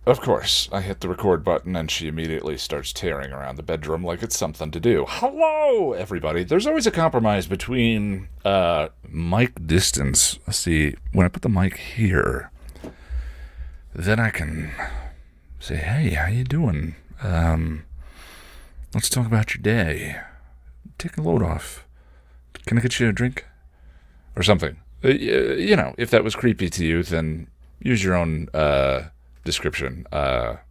Of course, I hit the record button and she immediately starts tearing around the bedroom like it's something to do. Hello, everybody. There's always a compromise between mic distance. See, when I put the mic here, then I can say, hey, how you doing? Let's talk about your day. Take a load off. Can I get you a drink? Or something. If that was creepy to you, then use your own description or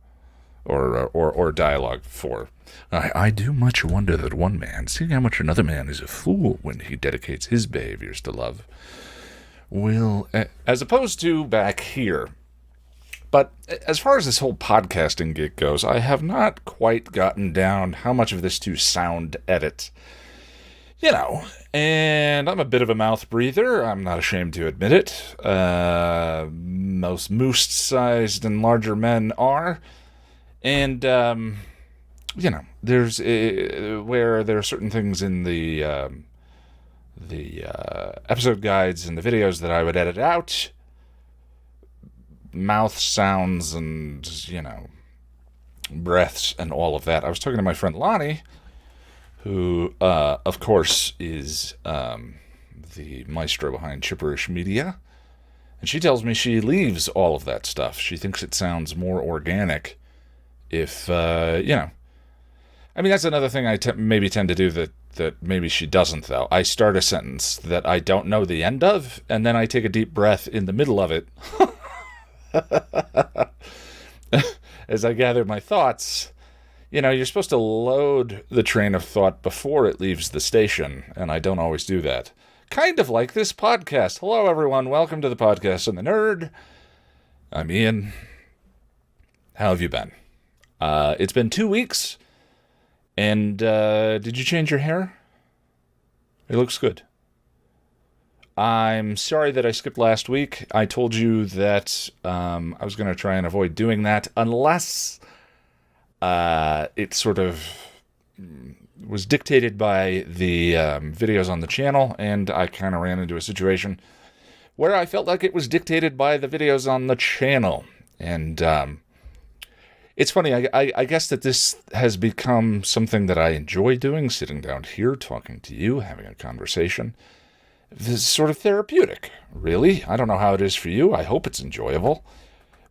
dialogue for. I do much wonder that one man, seeing how much another man is a fool when he dedicates his behaviors to love, will, as opposed to back here. But as far as this whole podcasting gig goes, I have not quite gotten down how much of this to sound edit. And I'm a bit of a mouth breather. I'm not ashamed to admit it. Most moose-sized and larger men are. And, there's where there are certain things in the episode guides and the videos that I would edit out. Mouth sounds and, breaths and all of that. I was talking to my friend Lonnie, who, of course, is the maestro behind Chipperish Media. And she tells me she leaves all of that stuff. She thinks it sounds more organic if, I mean, that's another thing I maybe tend to do that maybe she doesn't, though. I start a sentence that I don't know the end of, and then I take a deep breath in the middle of it as I gather my thoughts. You're supposed to load the train of thought before it leaves the station, and I don't always do that. Kind of like this podcast. Hello, everyone. Welcome to the Podcast and the Nerd. I'm Ian. How have you been? It's been 2 weeks, and did you change your hair? It looks good. I'm sorry that I skipped last week. I told you that I was going to try and avoid doing that unless it sort of was dictated by the videos on the channel, and I kind of ran into a situation where I felt like it was dictated by the videos on the channel. And it's funny, I guess that this has become something that I enjoy doing, sitting down here, talking to you, having a conversation. This is sort of therapeutic, really. I don't know how it is for you. I hope it's enjoyable.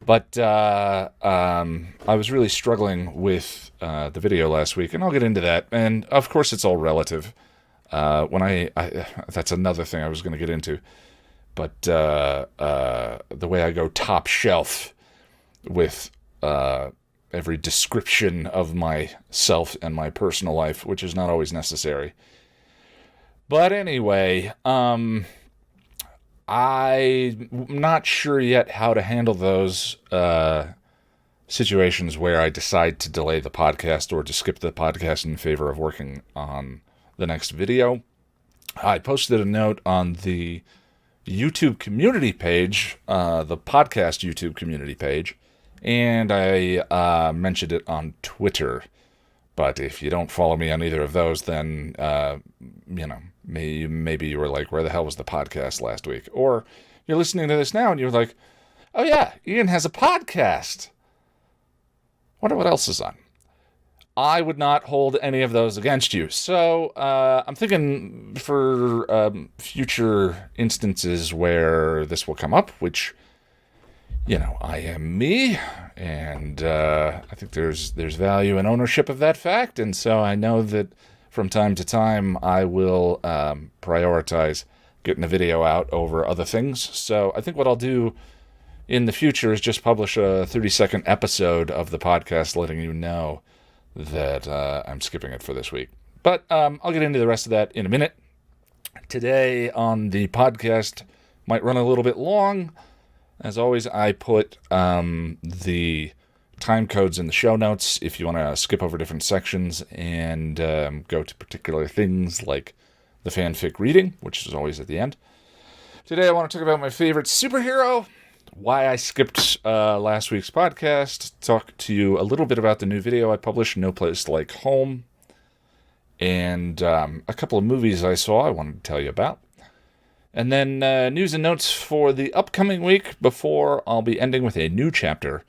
But I was really struggling with the video last week, and I'll get into that. And, of course, it's all relative. That's another thing I was going to get into. But the way I go top shelf with every description of myself and my personal life, which is not always necessary. But anyway, I'm not sure yet how to handle those situations where I decide to delay the podcast or to skip the podcast in favor of working on the next video. I posted a note on the YouTube community page, the podcast YouTube community page, and I mentioned it on Twitter. But if you don't follow me on either of those, then, maybe you were like, where the hell was the podcast last week? Or you're listening to this now and you're like, oh yeah, Ian has a podcast. Wonder what else is on. I would not hold any of those against you. So I'm thinking for future instances where this will come up, which, I am me, and I think there's value and ownership of that fact, and so I know that from time to time I will prioritize getting a video out over other things. So I think what I'll do in the future is just publish a 30-second episode of the podcast letting you know that I'm skipping it for this week. But I'll get into the rest of that in a minute. Today on the podcast might run a little bit long. As always, I put the time codes in the show notes if you want to skip over different sections and go to particular things like the fanfic reading, which is always at the end. Today I want to talk about my favorite superhero, why I skipped last week's podcast, talk to you a little bit about the new video I published, No Place Like Home, and a couple of movies I saw I wanted to tell you about. And then news and notes for the upcoming week before I'll be ending with a new chapter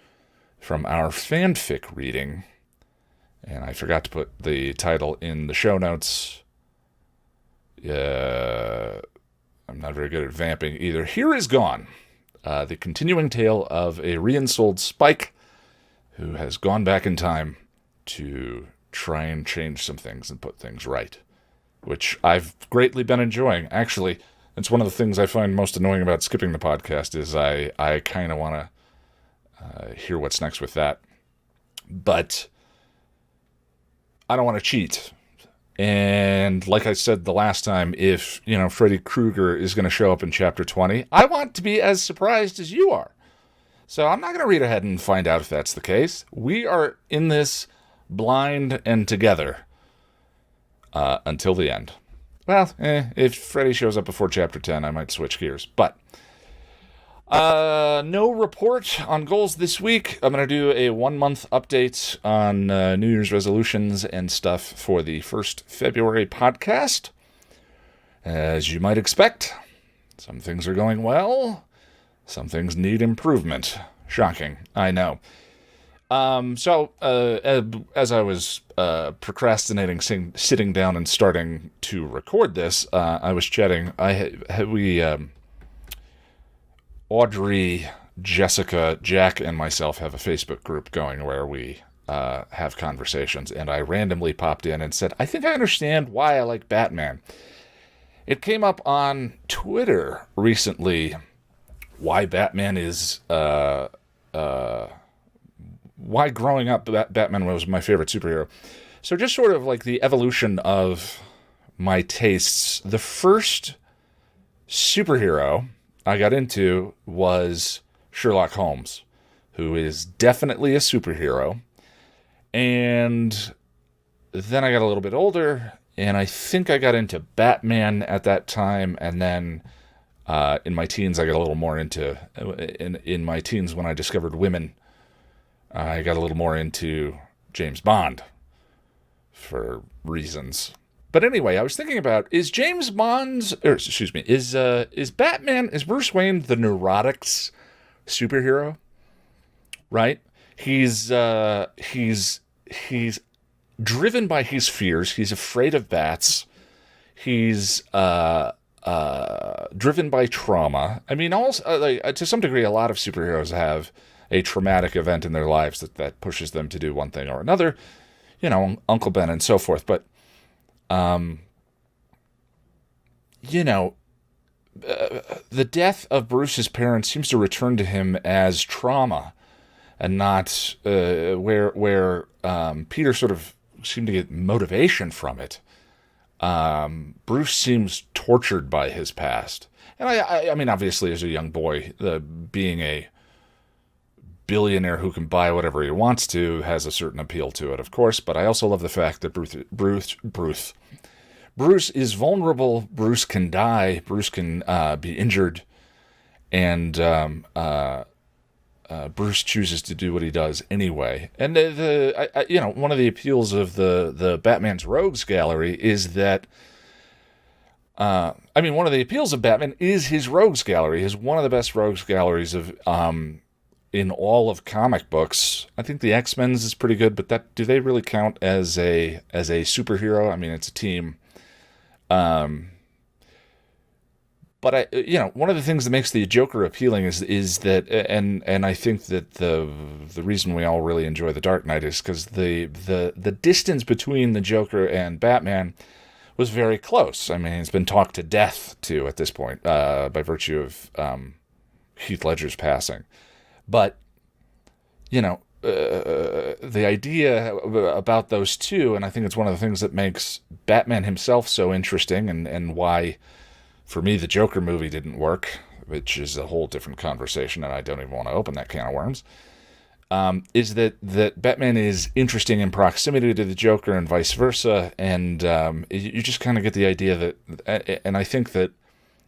from our fanfic reading. And I forgot to put the title in the show notes. I'm not very good at vamping either. Here is Gone, the continuing tale of a re-ensouled Spike who has gone back in time to try and change some things and put things right, which I've greatly been enjoying. Actually, it's one of the things I find most annoying about skipping the podcast is I kind of want to hear what's next with that. But I don't want to cheat. And like I said the last time, if, Freddy Krueger is going to show up in chapter 20, I want to be as surprised as you are. So I'm not going to read ahead and find out if that's the case. We are in this blind and together until the end. Well, if Freddy shows up before chapter 10, I might switch gears. But no report on goals this week. I'm going to do a 1-month update on New Year's resolutions and stuff for the 1st February podcast. As you might expect, some things are going well. Some things need improvement. Shocking, I know. So as I was procrastinating sitting down and starting to record this, I was chatting. Audrey, Jessica, Jack, and myself have a Facebook group going where we have conversations, and I randomly popped in and said, I think I understand why I like Batman. It came up on Twitter recently why Batman is... why growing up Batman was my favorite superhero. So just sort of like the evolution of my tastes. The first superhero I got into was Sherlock Holmes, who is definitely a superhero. And then I got a little bit older, and I think I got into Batman at that time, and then in my teens I got a little more into... In my teens when I discovered women, I got a little more into James Bond for reasons. But anyway, I was thinking about, is Batman, is Bruce Wayne the neurotics superhero? Right? He's driven by his fears. He's afraid of bats. He's driven by trauma. I mean, also to some degree, a lot of superheroes have a traumatic event in their lives that pushes them to do one thing or another. Uncle Ben and so forth. But the death of Bruce's parents seems to return to him as trauma, and not where Peter sort of seemed to get motivation from it. Bruce seems tortured by his past, and I mean, obviously, as a young boy, being a billionaire who can buy whatever he wants to has a certain appeal to it, of course. But I also love the fact that Bruce is vulnerable. Bruce can die. Bruce can be injured, and Bruce chooses to do what he does anyway. And one of the appeals of the Batman's Rogues Gallery is that. One of the appeals of Batman is his Rogues Gallery. Is one of the best Rogues Galleries of in all of comic books. I think the X-Men's is pretty good, but do they really count as a superhero? I mean, it's a team. But one of the things that makes the Joker appealing is that, and I think that the reason we all really enjoy The Dark Knight is because the distance between the Joker and Batman was very close. I mean, it's been talked to death to at this point by virtue of Heath Ledger's passing. But, the idea about those two, and I think it's one of the things that makes Batman himself so interesting, and why, for me, the Joker movie didn't work, which is a whole different conversation, and I don't even want to open that can of worms, is that Batman is interesting in proximity to the Joker and vice versa, and you just kind of get the idea that, and I think that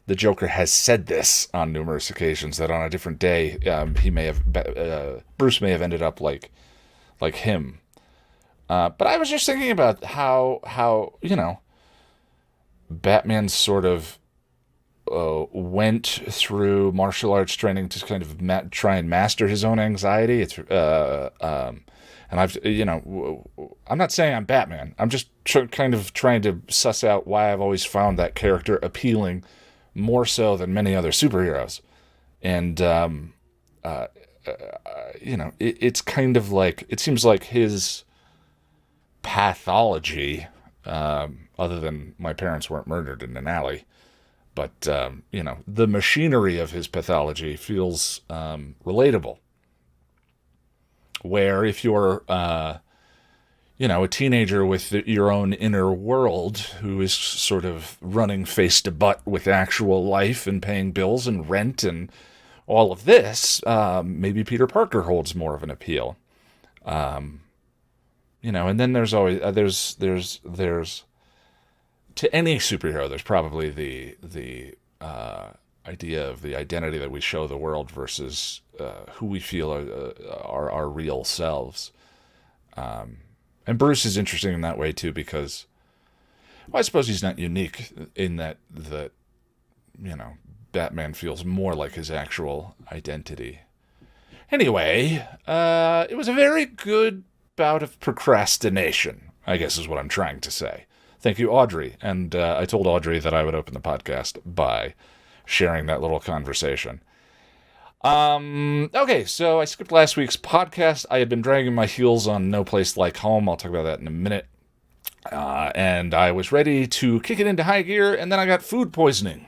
the Joker has said this on numerous occasions, that on a different day, Bruce may have ended up like him. But I was just thinking about how Batman's sort of went through martial arts training to kind of try and master his own anxiety. And I'm not saying I'm Batman. I'm just kind of trying to suss out why I've always found that character appealing more so than many other superheroes. And, it's kind of like, it seems like his pathology, other than my parents weren't murdered in an alley, but, the machinery of his pathology feels relatable. Where if you're, a teenager with your own inner world who is sort of running face to butt with actual life and paying bills and rent and all of this, maybe Peter Parker holds more of an appeal. And then there's always, there's to any superhero, there's probably the idea of the identity that we show the world versus who we feel are our real selves. And Bruce is interesting in that way too, because I suppose he's not unique in that Batman feels more like his actual identity. Anyway, it was a very good bout of procrastination, I guess is what I'm trying to say. Thank you, Audrey. And I told Audrey that I would open the podcast by sharing that little conversation. Okay, so I skipped last week's podcast. I had been dragging my heels on No Place Like Home. I'll talk about that in a minute. And I was ready to kick it into high gear, and then I got food poisoning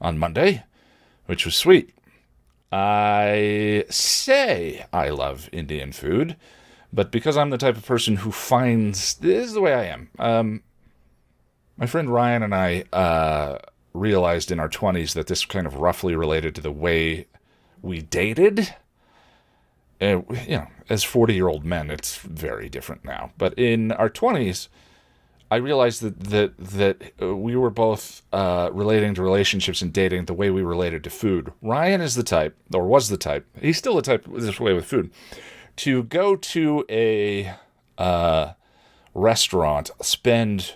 on Monday, which was sweet. I say I love Indian food, but because I'm the type of person who finds... This is the way I am. My friend Ryan and I realized in our 20s that this kind of roughly related to the way we dated. As 40-year-old men, it's very different now. But in our 20s, I realized that we were both relating to relationships and dating the way we related to food. Ryan is the type, or was the type, he's still the type this way with food, to go to a restaurant, spend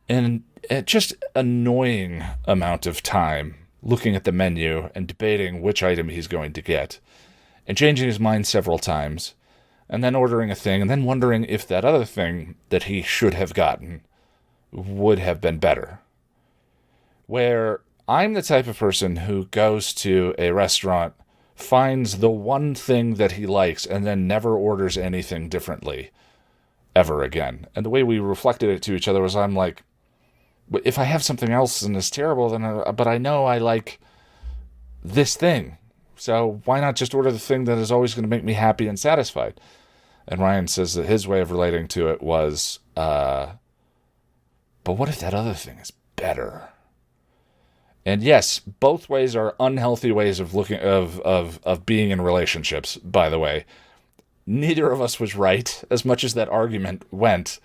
an just annoying amount of time looking at the menu and debating which item he's going to get, and changing his mind several times, and then ordering a thing, and then wondering if that other thing that he should have gotten would have been better. Where I'm the type of person who goes to a restaurant, finds the one thing that he likes, and then never orders anything differently ever again. And the way we reflected it to each other was, I'm like, if I have something else and it's terrible, but I know I like this thing, so why not just order the thing that is always going to make me happy and satisfied? And Ryan says that his way of relating to it was, but what if that other thing is better? And yes, both ways are unhealthy ways of looking of being in relationships, by the way. Neither of us was right. As much as that argument went,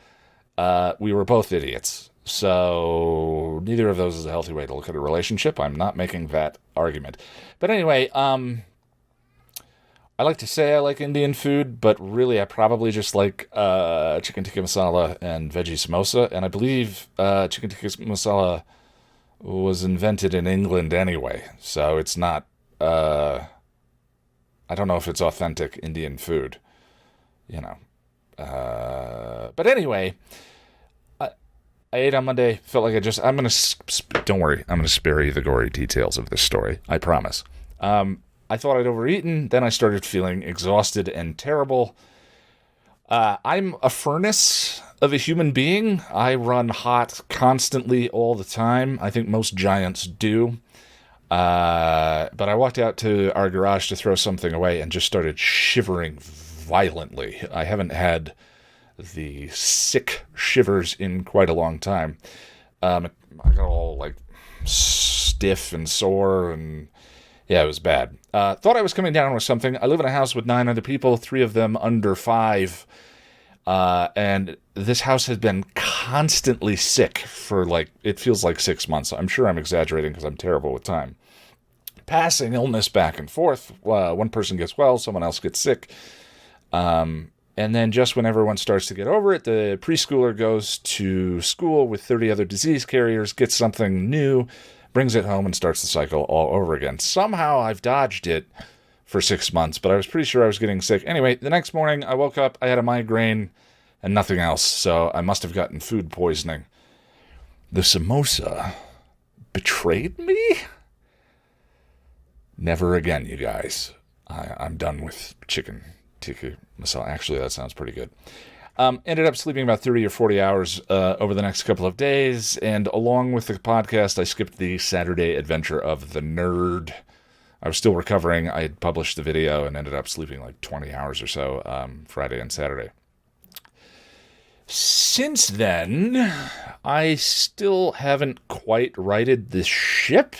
we were both idiots. So neither of those is a healthy way to look at a relationship. I'm not making that argument. But anyway, I like to say I like Indian food, but really I probably just like chicken tikka masala and veggie samosa. And I believe chicken tikka masala was invented in England anyway. So it's not, I don't know if it's authentic Indian food, But anyway, I ate on Monday, felt like don't worry, I'm going to spare you the gory details of this story, I promise. I thought I'd overeaten, then I started feeling exhausted and terrible. I'm a furnace of a human being. I run hot constantly all the time. I think most giants do. But I walked out to our garage to throw something away and just started shivering violently. I haven't had the sick shivers in quite a long time. I got all stiff and sore, and yeah, it was bad. Thought I was coming down with something. I live in a house with 9 other people, 3 of them under 5. And this house has been constantly sick for it feels like 6 months. I'm sure I'm exaggerating because I'm terrible with time. Passing illness back and forth. One person gets well, someone else gets sick. And then just when everyone starts to get over it, the preschooler goes to school with 30 other disease carriers, gets something new, brings it home and starts the cycle all over again. Somehow I've dodged it for 6 months, but I was pretty sure I was getting sick. Anyway, the next morning I woke up, I had a migraine and nothing else, so I must have gotten food poisoning. The samosa betrayed me? Never again, you guys. I'm done with chicken tikka masala. Actually, that sounds pretty good. Ended up sleeping about 30 or 40 hours over the next couple of days, and along with the podcast, I skipped the Saturday adventure of the nerd. I was still recovering. I had published the video and ended up sleeping like 20 hours or so Friday and Saturday. Since then, I still haven't quite righted the ship.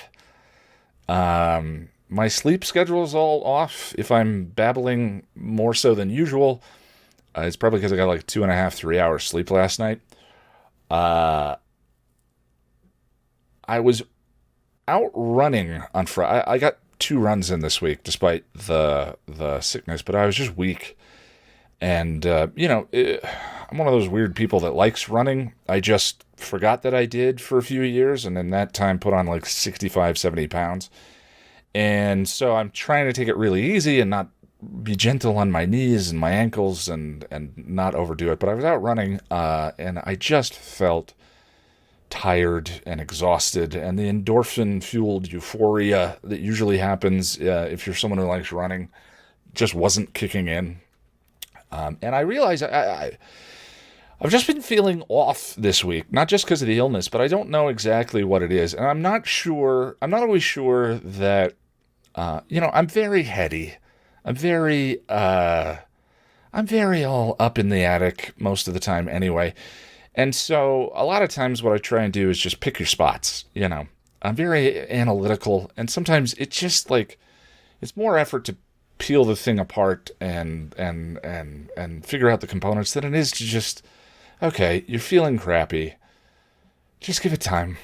My sleep schedule is all off. If I'm babbling more so than usual, it's probably because I got like 2.5, 3 hours sleep last night. I was out running on Friday. I got 2 runs in this week, despite the sickness, but I was just weak. And, I'm one of those weird people that likes running. I just forgot that I did for a few years, and in that time put on like 65, 70 pounds. And so I'm trying to take it really easy and not be gentle on my knees and my ankles and not overdo it. But I was out running, and I just felt tired and exhausted, and the endorphin-fueled euphoria that usually happens if you're someone who likes running just wasn't kicking in. And I realized I've just been feeling off this week, not just because of the illness, but I don't know exactly what it is. And I'm not always sure that, I'm very heady. I'm very all up in the attic most of the time anyway. And so a lot of times what I try and do is just pick your spots, I'm very analytical, and sometimes it's just like, it's more effort to peel the thing apart and figure out the components than it is to just, okay, you're feeling crappy, just give it time,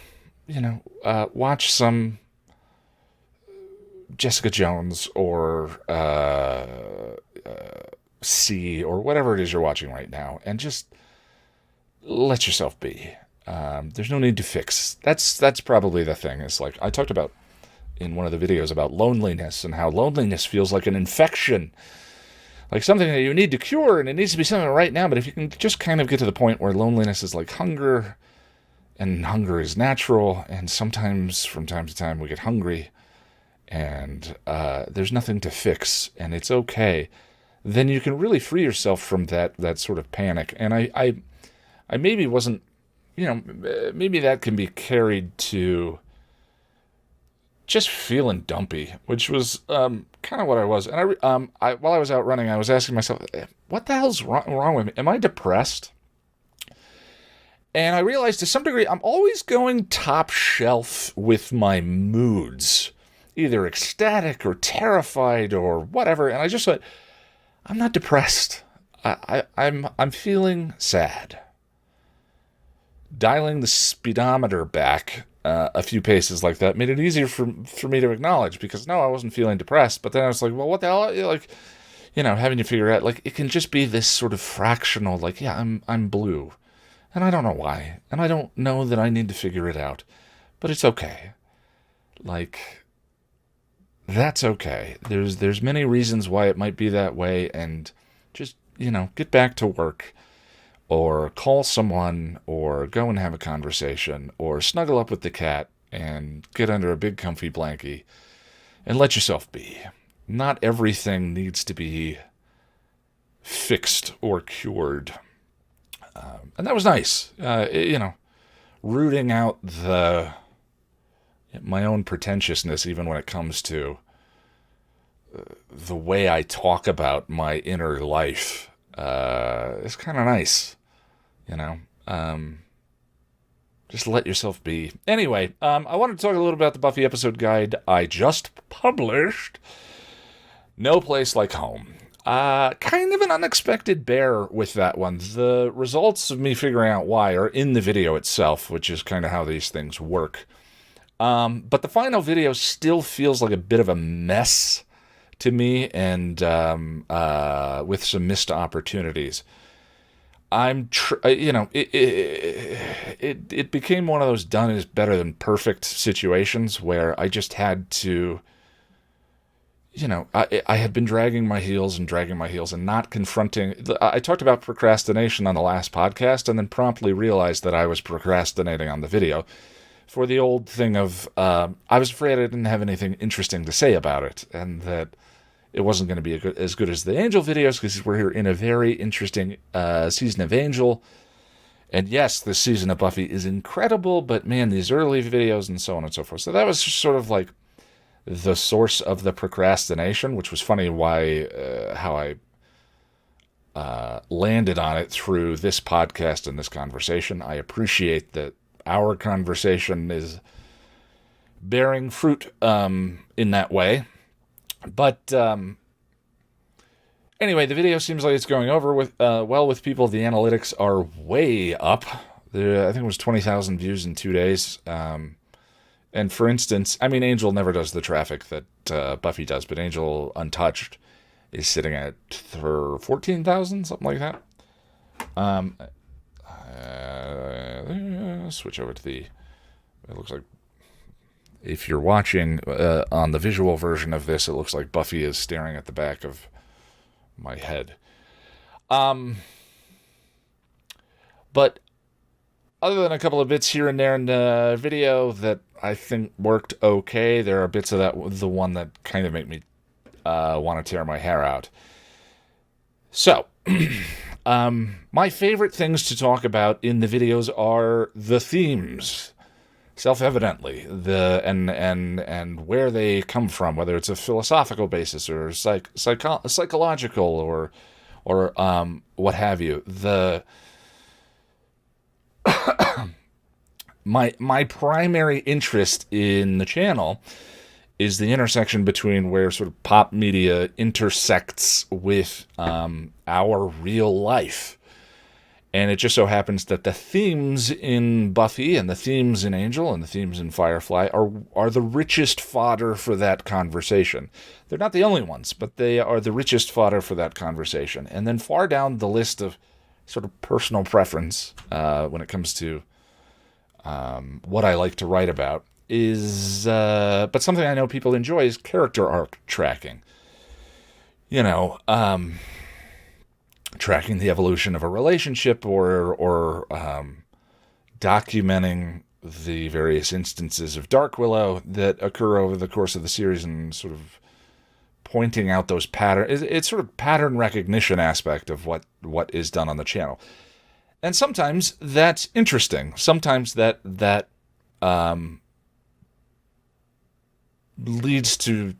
watch some Jessica Jones or C or whatever it is you're watching right now, and just let yourself be. There's no need to fix. That's probably the thing. It's like I talked about in one of the videos about loneliness and how loneliness feels like an infection, like something that you need to cure, and it needs to be something right now. But if you can just kind of get to the point where loneliness is like hunger, and hunger is natural, and sometimes from time to time we get hungry, and there's nothing to fix, and it's okay, then you can really free yourself from that sort of panic. And I maybe wasn't, maybe that can be carried to just feeling dumpy, which was kind of what I was. And I while I was out running, I was asking myself, what the hell's wrong with me? Am I depressed? And I realized to some degree, I'm always going top shelf with my moods, either ecstatic or terrified or whatever. And I just thought, I'm not depressed. I'm feeling sad. Dialing the speedometer back a few paces like that made it easier for me to acknowledge, because no, I wasn't feeling depressed. But then I was like, well, what the hell? Like, having to figure out, like, it can just be this sort of fractional, like, yeah, I'm blue, and I don't know why, and I don't know that I need to figure it out, but it's okay. Like, that's okay. There's many reasons why it might be that way, and just, get back to work, or call someone, or go and have a conversation, or snuggle up with the cat and get under a big comfy blankie and let yourself be. Not everything needs to be fixed or cured. And that was nice. Rooting out my own pretentiousness, even when it comes to the way I talk about my inner life. It's kind of nice, just let yourself be. Anyway, I wanted to talk a little about the Buffy episode guide I just published. No Place Like Home. Kind of an unexpected bear with that one. The results of me figuring out why are in the video itself, which is kind of how these things work. But the final video still feels like a bit of a mess to me, and with some missed opportunities. it became one of those done is better than perfect situations where I just had to, I had been dragging my heels and not confronting. I talked about procrastination on the last podcast and then promptly realized that I was procrastinating on the video for the old thing of, I was afraid I didn't have anything interesting to say about it, and that it wasn't going to be as good as the Angel videos, because we're in a very interesting season of Angel. And yes, this season of Buffy is incredible, but man, these early videos and so on and so forth. So that was just sort of like the source of the procrastination, which was funny how I landed on it through this podcast and this conversation. I appreciate that our conversation is bearing fruit in that way. But anyway, the video seems like it's going over well with people. The analytics are way up. I think it was 20,000 views in 2 days. And for instance, I mean, Angel never does the traffic that Buffy does, but Angel Untouched is sitting at 14,000, something like that. Switch over to it looks like, if you're watching on the visual version of this, it looks like Buffy is staring at the back of my head. But other than a couple of bits here and there in the video that I think worked okay, there are bits of the one that kind of make me want to tear my hair out. So, my favorite things to talk about in the videos are the themes. Self-evidently, and where they come from, whether it's a philosophical basis or psychological or what have you. My primary interest in the channel is the intersection between where sort of pop media intersects with our real life. And it just so happens that the themes in Buffy and the themes in Angel and the themes in Firefly are the richest fodder for that conversation. They're not the only ones, but they are the richest fodder for that conversation. And then far down the list of sort of personal preference when it comes to what I like to write about is, but something I know people enjoy is character arc tracking. Tracking the evolution of a relationship or documenting the various instances of Dark Willow that occur over the course of the series and sort of pointing out those patterns. It's sort of pattern recognition aspect of what is done on the channel. And sometimes that's interesting. Sometimes that leads to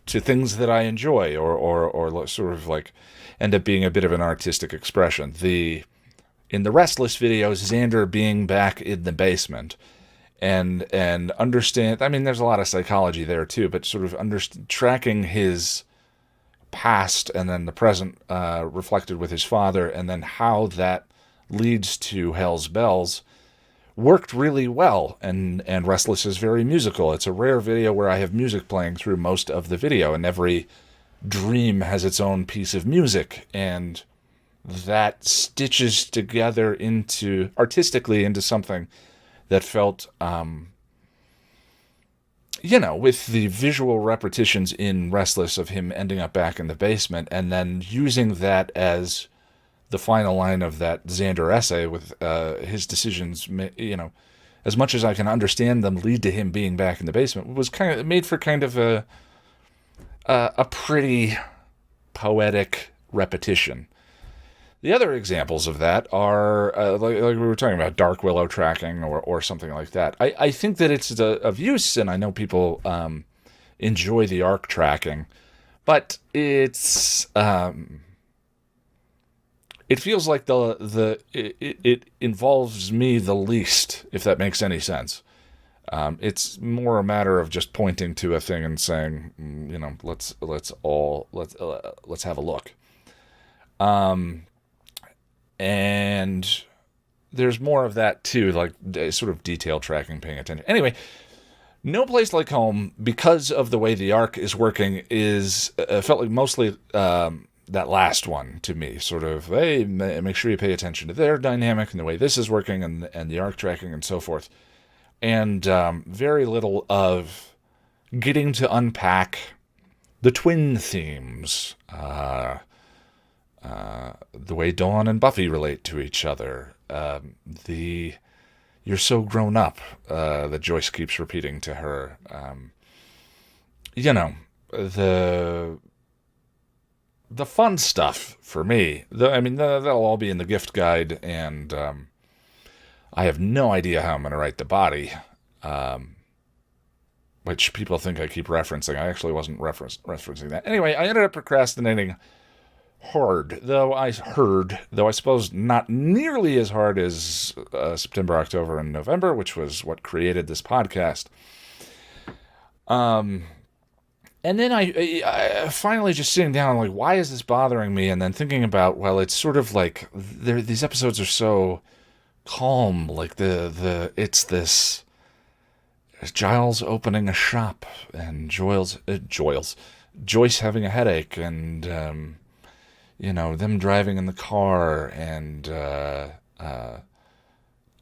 things that I enjoy or sort of like end up being a bit of an artistic expression. In the Restless videos, Xander being back in the basement and understand, I mean, there's a lot of psychology there too, but sort of tracking his past and then the present reflected with his father, and then how that leads to Hell's Bells worked really well. And Restless is very musical. It's a rare video where I have music playing through most of the video, and every dream has its own piece of music, and that stitches together artistically into something that felt, with the visual repetitions in Restless of him ending up back in the basement, and then using that as the final line of that Xander essay with his decisions, as much as I can understand them lead to him being back in the basement, was kind of made for kind of a pretty poetic repetition. The other examples of that are, like we were talking about, Dark Willow tracking or something like that. I think that it's of use, and I know people enjoy the arc tracking, but it feels like it involves me the least, if that makes any sense. It's more a matter of just pointing to a thing and saying, let's have a look. And there's more of that too, like sort of detail tracking, paying attention. Anyway, No Place Like Home, because of the way the arc is working, is felt like mostly that last one to me, sort of, hey, make sure you pay attention to their dynamic and the way this is working and the arc tracking and so forth. And very little of getting to unpack the twin themes, the way Dawn and Buffy relate to each other, you're so grown up that Joyce keeps repeating to her. The fun stuff for me. That'll all be in the gift guide, and I have no idea how I'm going to write the body, which people think I keep referencing. I actually wasn't referencing that. Anyway, I ended up procrastinating hard, though I suppose not nearly as hard as September, October, and November, which was what created this podcast. And then I finally just sitting down, like, why is this bothering me? And then thinking about, well, it's sort of like these episodes are so calm, like it's this Giles opening a shop and Joyce having a headache, and them driving in the car, and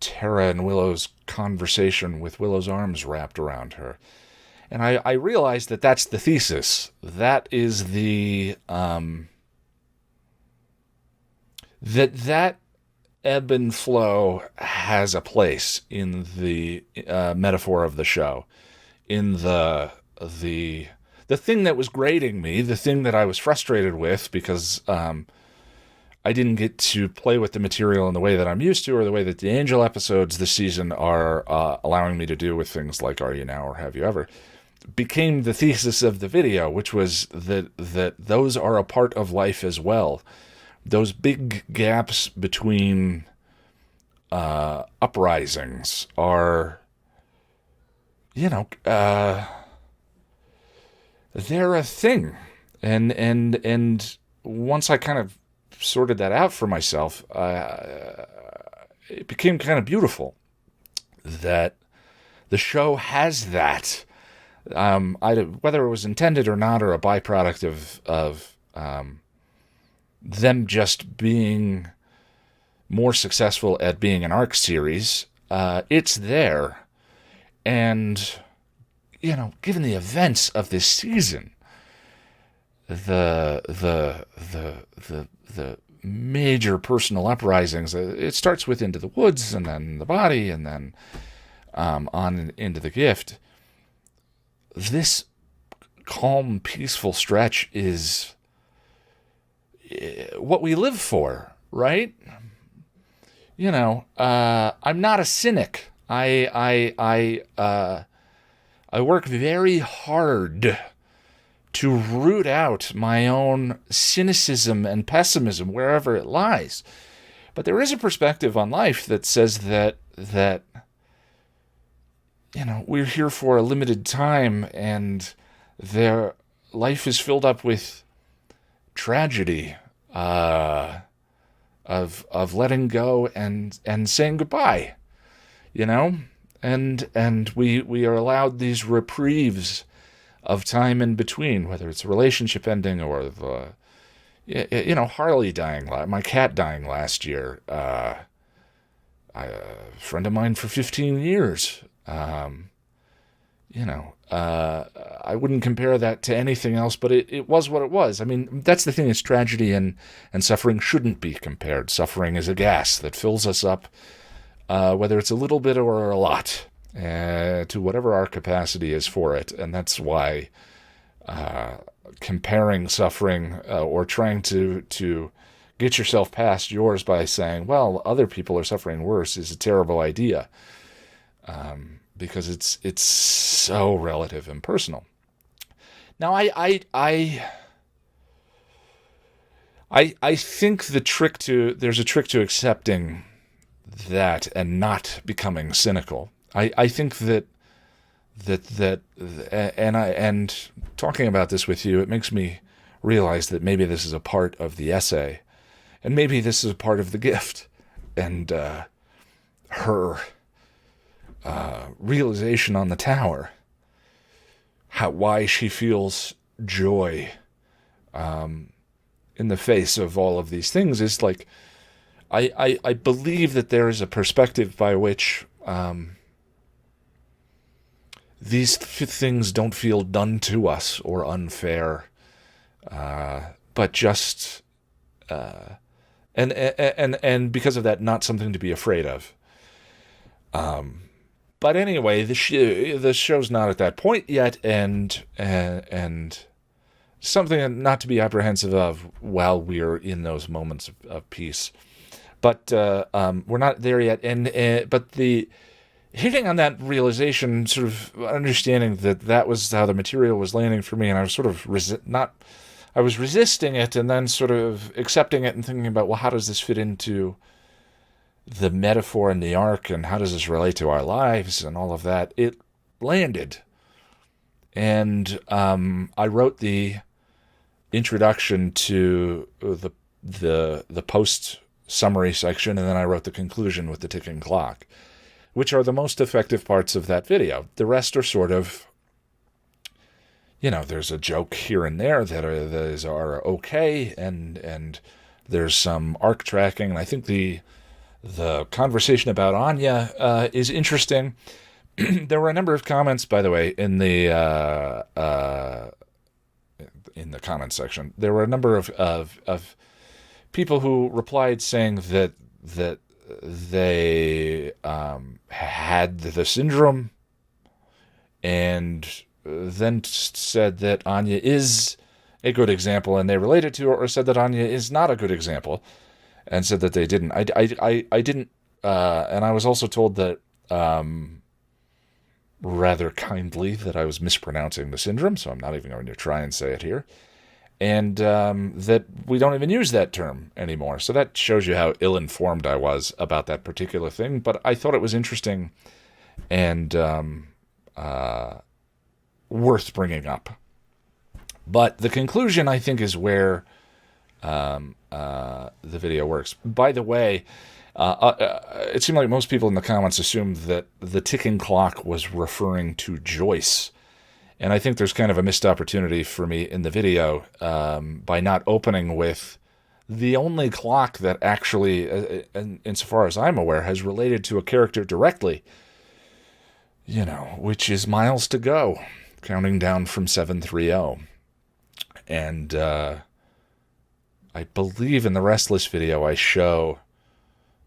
Tara and Willow's conversation with Willow's arms wrapped around her. And I realized that that's the thesis. That is the that ebb and flow has a place in the metaphor of the show, in the thing that was grating me, the thing that I was frustrated with because I didn't get to play with the material in the way that I'm used to, or the way that the Angel episodes this season are allowing me to do with things like Are You Now or Have You Ever, became the thesis of the video, which was that those are a part of life as well. Those big gaps between uprisings are, they're a thing. And once I kind of sorted that out for myself, it became kind of beautiful that the show has that. Whether it was intended or not, or a byproduct of them just being more successful at being an arc series, it's there. And, given the events of this season, the major personal uprisings, it starts with Into the Woods, and then the body, and then on into the gift. This calm, peaceful stretch is what we live for, right? I'm not a cynic. I work very hard to root out my own cynicism and pessimism wherever it lies. But there is a perspective on life that says that we're here for a limited time, and their life is filled up with tragedy, of letting go and saying goodbye, and we are allowed these reprieves of time in between, whether it's a relationship ending or Harley dying, my cat dying last year, a friend of mine for 15 years. I wouldn't compare that to anything else, but it was what it was. I mean, that's the thing, is tragedy and suffering shouldn't be compared. Suffering is a gas that fills us up, whether it's a little bit or a lot, to whatever our capacity is for it. And that's why comparing suffering or trying to get yourself past yours by saying, well, other people are suffering worse, is a terrible idea. Because it's so relative and personal. Now, I think there's a trick to accepting that and not becoming cynical. I think that talking about this with you, it makes me realize that maybe this is a part of the essay, and maybe this is a part of the gift, and her realization on the tower, why she feels joy, in the face of all of these things is like, I believe that there is a perspective by which these things don't feel done to us or unfair, but just and because of that, not something to be afraid of. But anyway, the show's not at that point yet, and something not to be apprehensive of while we're in those moments of peace. But we're not there yet, but the hitting on that realization, sort of understanding that was how the material was landing for me, and I was sort of I was resisting it, and then sort of accepting it and thinking about, well, how does this fit into the metaphor and the arc, and how does this relate to our lives and all of that? It landed, and I wrote the introduction to the post summary section, and then I wrote the conclusion with the ticking clock, which are the most effective parts of that video. The rest are sort of, there's a joke here and there that are okay, and there's some arc tracking, and I think the conversation about Anya is interesting. There were a number of comments, by the way, in the comments section. There were a number of people who replied saying that they had the syndrome, and then said that Anya is a good example, and they related to it, or said that Anya is not a good example, and said that they didn't. I didn't, and I was also told that, rather kindly, that I was mispronouncing the syndrome, so I'm not even going to try and say it here, and that we don't even use that term anymore. So that shows you how ill-informed I was about that particular thing, but I thought it was interesting and worth bringing up. But the conclusion, I think, is where the video works. By the way, it seemed like most people in the comments assumed that the ticking clock was referring to Joyce. And I think there's kind of a missed opportunity for me in the video by not opening with the only clock that actually, insofar as I'm aware, has related to a character directly, which is Miles to Go, counting down from 730. And I believe in the Restless video I show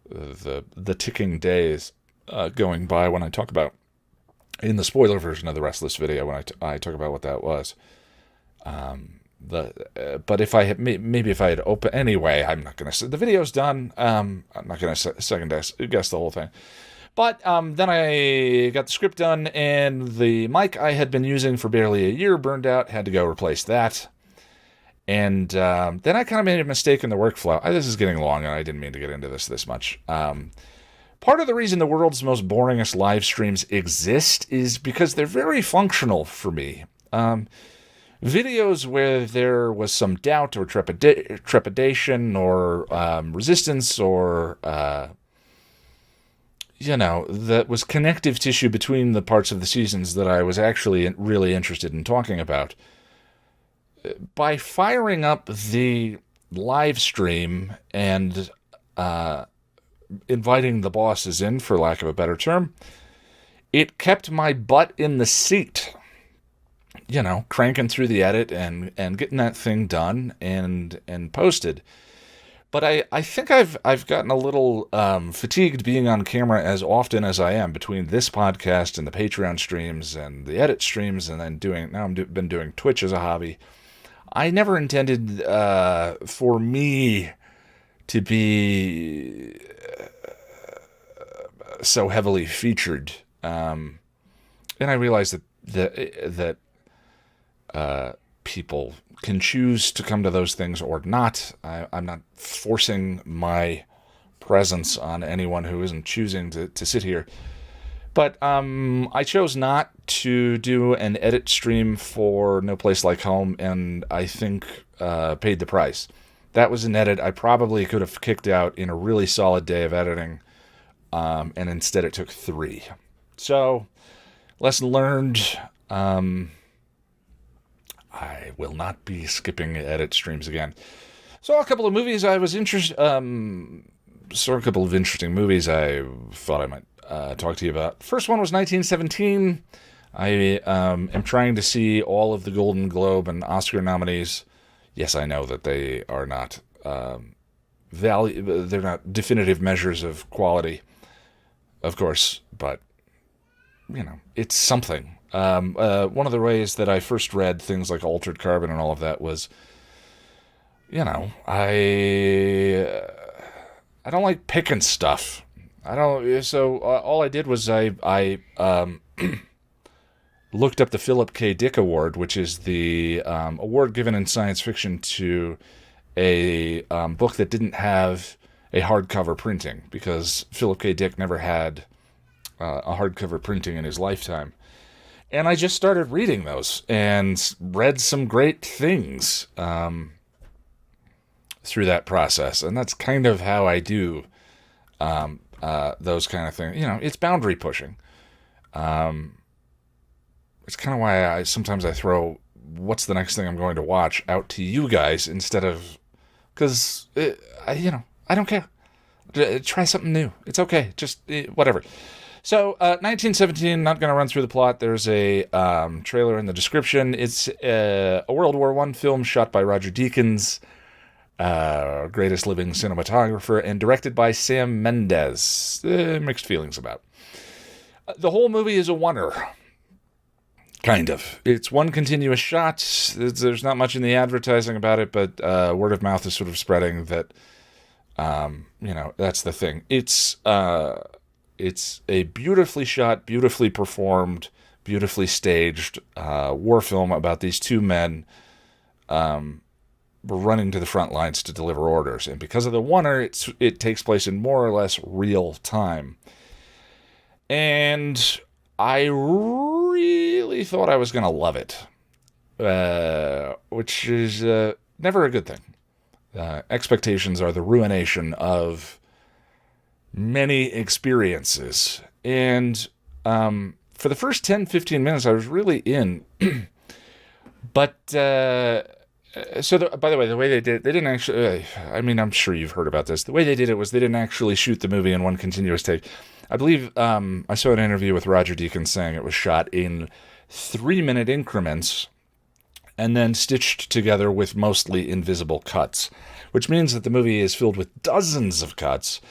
the ticking days going by when I talk about, in the spoiler version of the Restless video, when I talk about what that was. But if I had, maybe if I had opened, anyway, I'm not going to say, the video's done. I'm not going to second guess the whole thing. But then I got the script done, and the mic I had been using for barely a year burned out, had to go replace that. And then I kind of made a mistake in the workflow. This is getting long, and I didn't mean to get into this much. Part of the reason the world's most boringest live streams exist is because they're very functional for me. Videos where there was some doubt or trepidation or resistance or, that was connective tissue between the parts of the seasons that I was actually really interested in talking about. By firing up the live stream and inviting the bosses in, for lack of a better term, it kept my butt in the seat. Cranking through the edit and getting that thing done and posted. But I think I've gotten a little fatigued being on camera as often as I am, between this podcast and the Patreon streams and the edit streams, and then been doing Twitch as a hobby. I never intended for me to be so heavily featured, and I realize that people can choose to come to those things or not. I'm not forcing my presence on anyone who isn't choosing to sit here. But I chose not to do an edit stream for No Place Like Home, and I think paid the price. That was an edit I probably could have kicked out in a really solid day of editing, and instead it took 3. So, lesson learned. I will not be skipping edit streams again. Saw a couple of movies I was interested. Saw a couple of interesting movies I thought I might talk to you about. First one was 1917. I am trying to see all of the Golden Globe and Oscar nominees. Yes, I know that they are not they're not definitive measures of quality, of course, but it's something. One of the ways that I first read things like Altered Carbon and all of that was, I don't like picking stuff. I don't. So all I did was I looked up the Philip K. Dick Award, which is the award given in science fiction to a book that didn't have a hardcover printing, because Philip K. Dick never had a hardcover printing in his lifetime. And I just started reading those and read some great things through that process. And that's kind of how I do those kind of things. It's boundary pushing. It's kind of why I sometimes throw what's the next thing I'm going to watch out to you guys instead of, because I don't care. Try something new. It's okay. Just whatever. So 1917. Not going to run through the plot. There's a trailer in the description. It's a World War I film shot by Roger Deakins, greatest living cinematographer, and directed by Sam Mendes. Mixed feelings about. The whole movie is a oneer. Kind of. It's one continuous shot. There's not much in the advertising about it, but word of mouth is sort of spreading that, that's the thing. It's a beautifully shot, beautifully performed, beautifully staged war film about these two men running to the front lines to deliver orders. And because of the oneer, it takes place in more or less real time. And I really thought I was going to love it, which is never a good thing. Expectations are the ruination of many experiences. And for the first 10, 15 minutes, I was really in. But, by the way, the way they did it, they didn't actually, I'm sure you've heard about this. The way they did it was they didn't actually shoot the movie in one continuous take. I believe I saw an interview with Roger Deakins saying it was shot in 3-minute increments and then stitched together with mostly invisible cuts, which means that the movie is filled with dozens of cuts,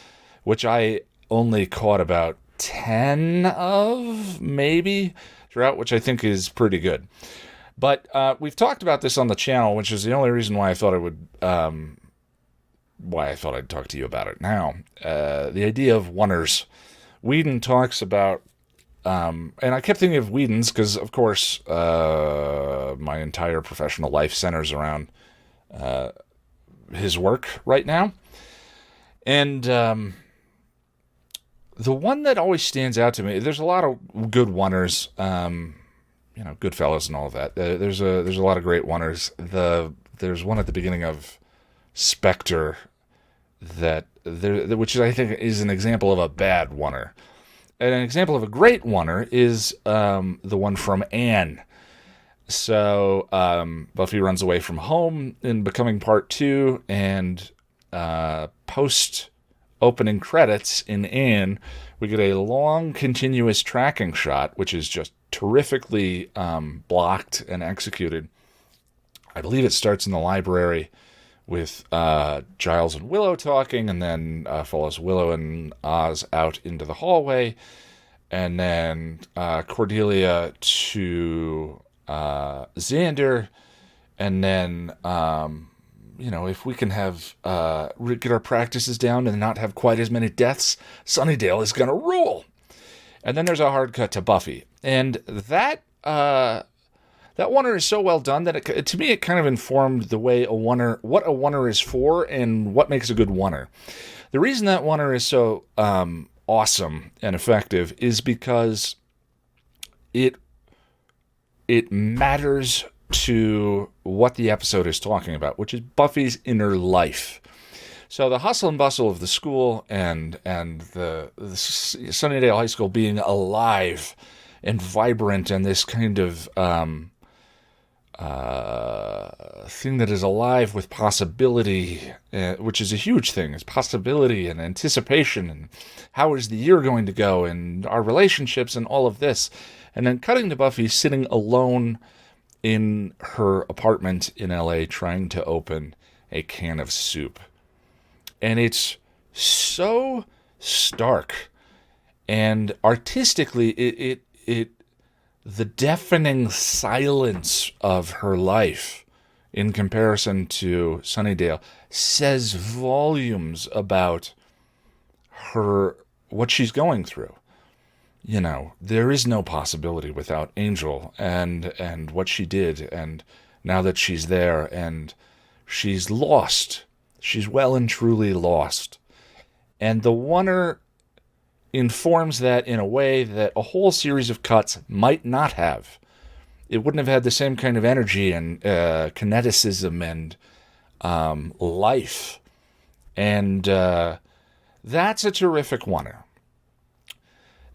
which I only caught about 10 of, maybe, throughout, which I think is pretty good. But we've talked about this on the channel, which is the only reason why I thought I'd talk to you about it now. The idea of oneers. Whedon talks about, and I kept thinking of Whedon's because, of course, my entire professional life centers around his work right now. And the one that always stands out to me, there's a lot of good oneers, Goodfellas and all of that. There's a lot of great oneers. There's one at the beginning of Spectre which I think is an example of a bad oneer. And an example of a great oneer is the one from Anne. So Buffy runs away from home in Becoming Part 2, and post-opening credits in Anne, we get a long continuous tracking shot, which is just terrifically blocked and executed. I believe it starts in the library with Giles and Willow talking, and then follows Willow and Oz out into the hallway, and then Cordelia to Xander, and then, if we can have get our practices down and not have quite as many deaths, Sunnydale is going to rule. And then there's a hard cut to Buffy, and that oneer is so well done that to me it kind of informed the way what a oneer is for and what makes a good oneer. The reason that oneer is so awesome and effective is because it matters to what the episode is talking about, which is Buffy's inner life. So the hustle and bustle of the school and the Sunnydale High School being alive and vibrant and this kind of thing that is alive with possibility, which is a huge thing, is possibility and anticipation, and how is the year going to go, and our relationships, and all of this. And then cutting to Buffy sitting alone in her apartment in LA trying to open a can of soup. And it's so stark. And artistically, it the deafening silence of her life in comparison to Sunnydale says volumes about what she's going through. You know, there is no possibility without Angel and what she did, and now that she's there, and she's lost. She's well and truly lost. And the Oner informs that in a way that a whole series of cuts might not have. It wouldn't have had the same kind of energy and kineticism and life. And that's a terrific Oner.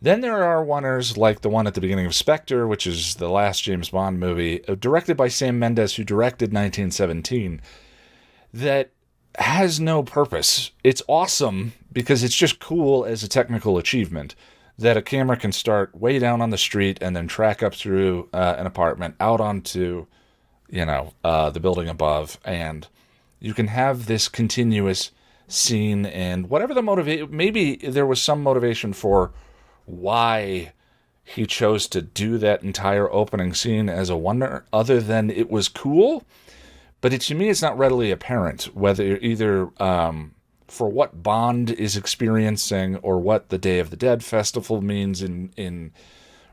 Then there are Oners like the one at the beginning of Spectre, which is the last James Bond movie, directed by Sam Mendes, who directed 1917, that has no purpose. It's awesome because it's just cool as a technical achievement that a camera can start way down on the street and then track up through an apartment out onto, the building above, and you can have this continuous scene. And whatever the motivation, maybe there was some motivation for why he chose to do that entire opening scene as a Oner, other than it was cool. But to me, it's not readily apparent whether either for what Bond is experiencing or what the Day of the Dead festival means in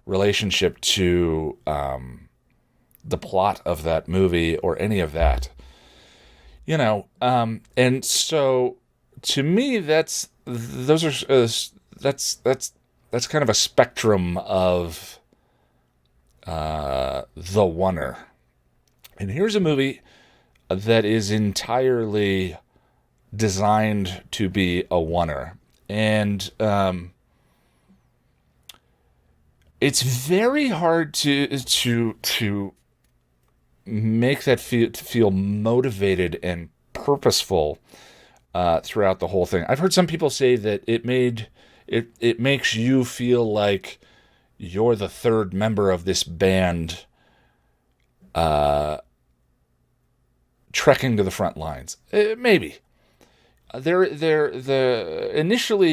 relationship to the plot of that movie or any of that. And so to me, that's kind of a spectrum of the Oner. And here's a movie that is entirely designed to be a Oner. And it's very hard to make that feel motivated and purposeful throughout the whole thing. I've heard some people say that it makes you feel like you're the third member of this band trekking to the front lines. Maybe. Initially,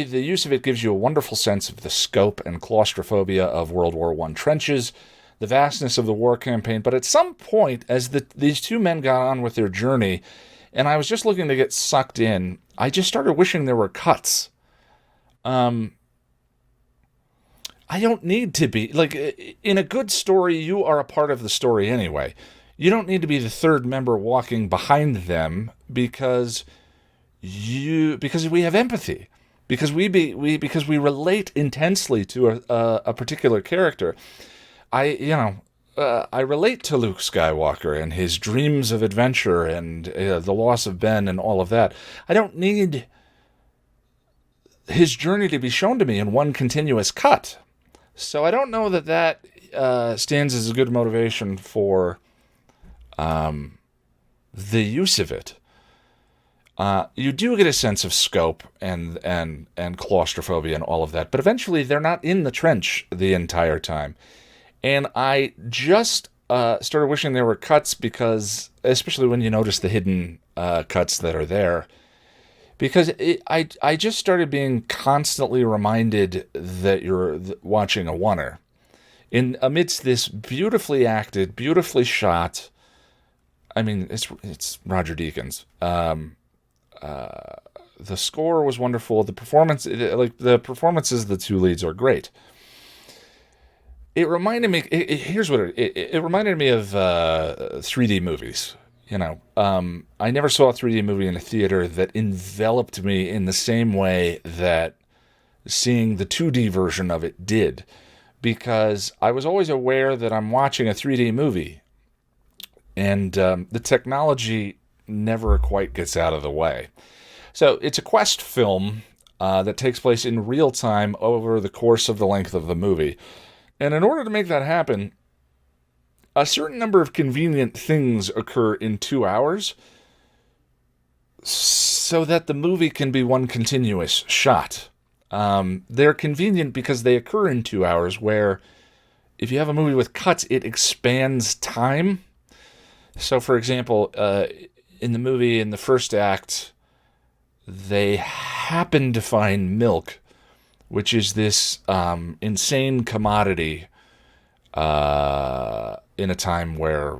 the use of it gives you a wonderful sense of the scope and claustrophobia of World War I trenches, the vastness of the war campaign. But at some point, as these two men got on with their journey, and I was just looking to get sucked in, I just started wishing there were cuts. I don't need to be, in a good story, you are a part of the story anyway. You don't need to be the third member walking behind them because we have empathy, because we relate intensely to a particular character. I relate to Luke Skywalker and his dreams of adventure and the loss of Ben and all of that. I don't need his journey to be shown to me in one continuous cut. So I don't know that stands as a good motivation for the use of it. You do get a sense of scope and claustrophobia and all of that, but eventually they're not in the trench the entire time. And I just started wishing there were cuts, because, especially when you notice the hidden cuts that are there, because I just started being constantly reminded that you're watching a Oner. Amidst this beautifully acted, beautifully shot, I mean, it's Roger Deakins. The score was wonderful. The performances of the two leads are great. It reminded me. Here's what it reminded me of 3D movies. I never saw a 3D movie in a theater that enveloped me in the same way that seeing the 2D version of it did, because I was always aware that I'm watching a 3D movie, and the technology never quite gets out of the way. So it's a quest film that takes place in real time over the course of the length of the movie. And in order to make that happen, a certain number of convenient things occur in 2 hours so that the movie can be one continuous shot. They're convenient because they occur in 2 hours, where if you have a movie with cuts, it expands time. So, for example, in the movie, in the first act, they happen to find milk, which is this insane commodity in a time where,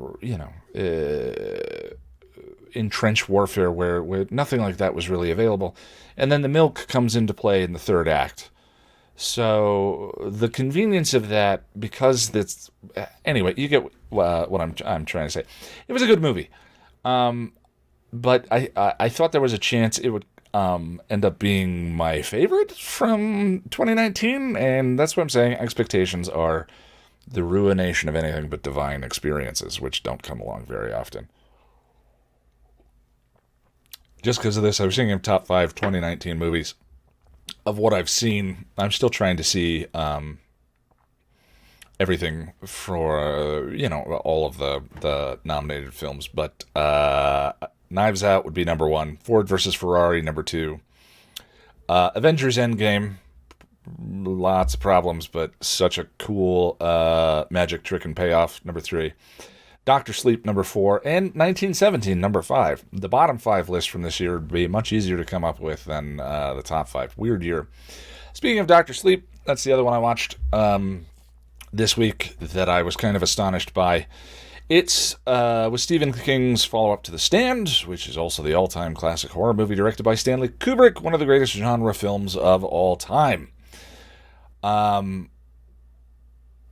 in trench warfare where nothing like that was really available. And then the milk comes into play in the third act. So the convenience of that, because that's... Anyway, you get what I'm trying to say. It was a good movie. But I thought there was a chance it would end up being my favorite from 2019, and that's what I'm saying. Expectations are the ruination of anything but divine experiences, which don't come along very often. Just because of this, I was thinking of top 5 2019 movies. Of what I've seen, I'm still trying to see everything for, all of the nominated films. But Knives Out would be number 1. Ford versus Ferrari, number 2. Avengers Endgame, lots of problems, but such a cool magic trick and payoff, number 3. Dr. Sleep, number 4, and 1917, number 5. The bottom 5 list from this year would be much easier to come up with than the top 5. Weird year. Speaking of Dr. Sleep, that's the other one I watched this week that I was kind of astonished by. It's with Stephen King's follow-up to The Stand, which is also the all-time classic horror movie directed by Stanley Kubrick, one of the greatest genre films of all time.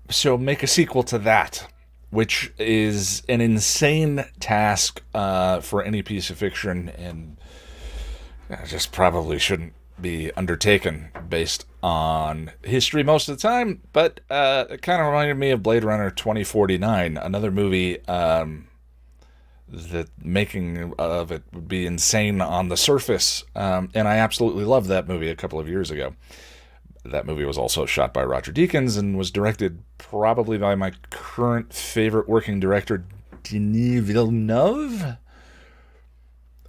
So make a sequel to that, which is an insane task for any piece of fiction, and just probably shouldn't be undertaken based on history most of the time. But it kind of reminded me of Blade Runner 2049, another movie that making of it would be insane on the surface. And I absolutely loved that movie a couple of years ago. That movie was also shot by Roger Deakins and was directed probably by my current favorite working director, Denis Villeneuve.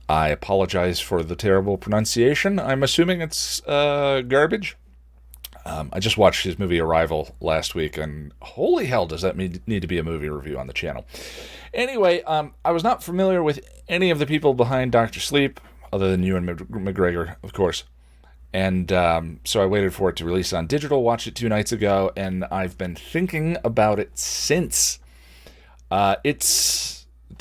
I apologize for the terrible pronunciation. I'm assuming it's garbage. I just watched his movie Arrival last week, and holy hell does that need to be a movie review on the channel. Anyway, I was not familiar with any of the people behind Dr. Sleep, other than Ewan McGregor, of course. And so I waited for it to release on digital, watched it 2 nights ago, and I've been thinking about it since. To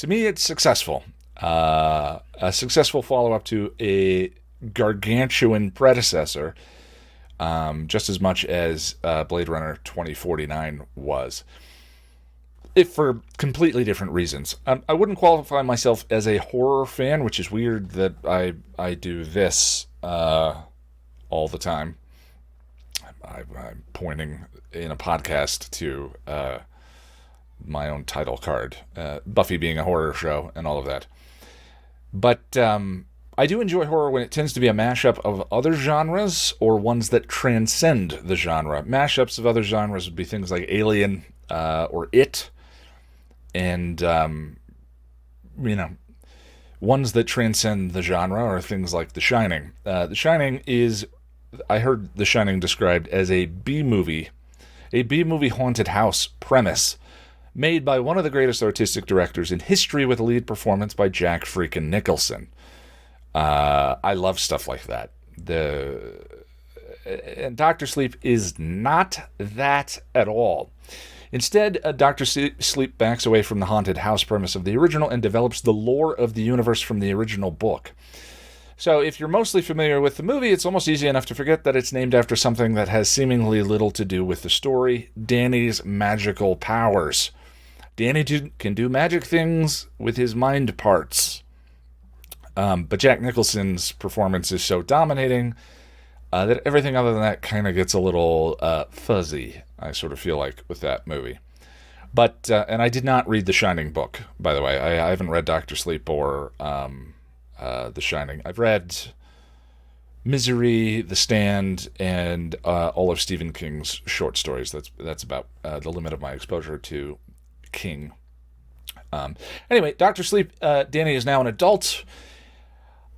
me, it's successful. A successful follow-up to a gargantuan predecessor, just as much as Blade Runner 2049 was. If for completely different reasons. I wouldn't qualify myself as a horror fan, which is weird that I do this all the time. I'm pointing in a podcast to my own title card, Buffy being a horror show and all of that. But I do enjoy horror when it tends to be a mashup of other genres or ones that transcend the genre. Mashups of other genres would be things like Alien or It, and ones that transcend the genre are things like The Shining. The Shining is, I heard The Shining described as a B-movie haunted house premise made by one of the greatest artistic directors in history with a lead performance by Jack freaking Nicholson. I love stuff like that. And Dr. Sleep is not that at all. Instead, Dr. Sleep backs away from the haunted house premise of the original and develops the lore of the universe from the original book. So if you're mostly familiar with the movie, it's almost easy enough to forget that it's named after something that has seemingly little to do with the story: Danny's magical powers. Danny can do magic things with his mind parts. But Jack Nicholson's performance is so dominating that everything other than that kind of gets a little fuzzy, I sort of feel like, with that movie. But, and I did not read The Shining book, by the way. I haven't read Dr. Sleep or The Shining. I've read Misery, The Stand, and all of Stephen King's short stories. That's about the limit of my exposure to King. Anyway, Dr. Sleep, Danny is now an adult